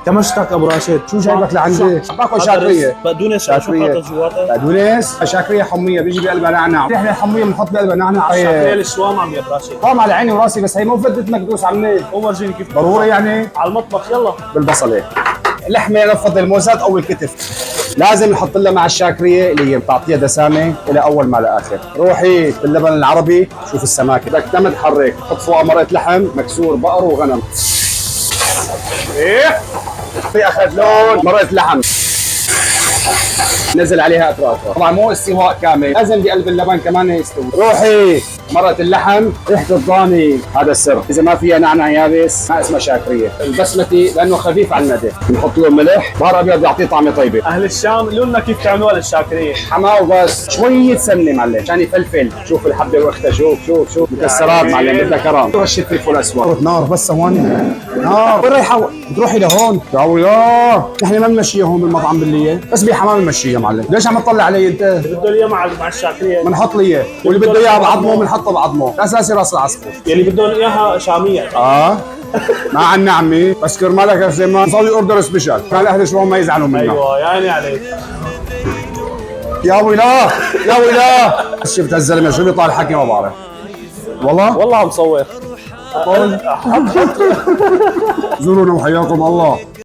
تمشتك ابو راشد. شو جايبك لعندي؟ باكل شاكريه. بقدونس شو حاطط جواتها؟ بقدونس شاكريه حميه بيجي بقلبها نعناع. نحن الحميه بنحط بقلبها نعناع. الشاكريه الشوام عم يا ابو راشد. قام على عيني وراسي، بس هي مو فدة مكدوس عمي. ورجيني كيف ضروري يعني على المطبخ. يلا بالبصله. اللحمه انا بفضل الموزات او الكتف. لازم نحط لها مع الشاكريه اللي هي بتعطيها دسامه الى اول ما لاخر. روحي باللبن العربي شوف السماكه، بدك تمد حرك، حط فوقها مرقه لحم مكسور بقر وغنم. ايه في اخذ لون مرقه لحم، نزل عليها اطرافها. طبعا مو استواء كامل، لازم بقلب اللبن كمان يستوي. روحي مرقه اللحم ريحه الضاني، هذا السر. اذا ما فيها نعناع يابس ما اسمها شاكريه. البسمتي لانه خفيف على المعده، بنحط له ملح، بهار ابيض بيعطيه طعمه طيبه. اهل الشام قولوا لنا كيف تعملوها للشاكريه. حماه وبس، شويه سمنه معلم عشان يفلفل. شوف الحبه واختها، شوف مكسرات معلم، بدها كرم. رشه فلفل اسود. نار بس هون نار. وين رايحه؟ بتروحي لهون؟ يا وياه نحن ما بنمشيها هون بالمطعم بالليل، بس بحمام بنمشيها معلم. ليش عم تطلع علي انت؟ بده لي مع الشاكريه. بنحط لي اياه، واللي بده اياها بعظمه بنحطه بعظمه، اساسي راس العصفور. يلي بدهم اياها شاميه. ما عنا عمي، بس كرمالك يا سليمان نسوي اوردر سبيشال، كان اهل شلون ما يزعلوا منا. ايوه يعني عليك. يا ويلاه يا ويلاه. شفت هالزلمه شو بيطلع الحكي ما بعرف. والله عم صور. زورونا وحياكم الله.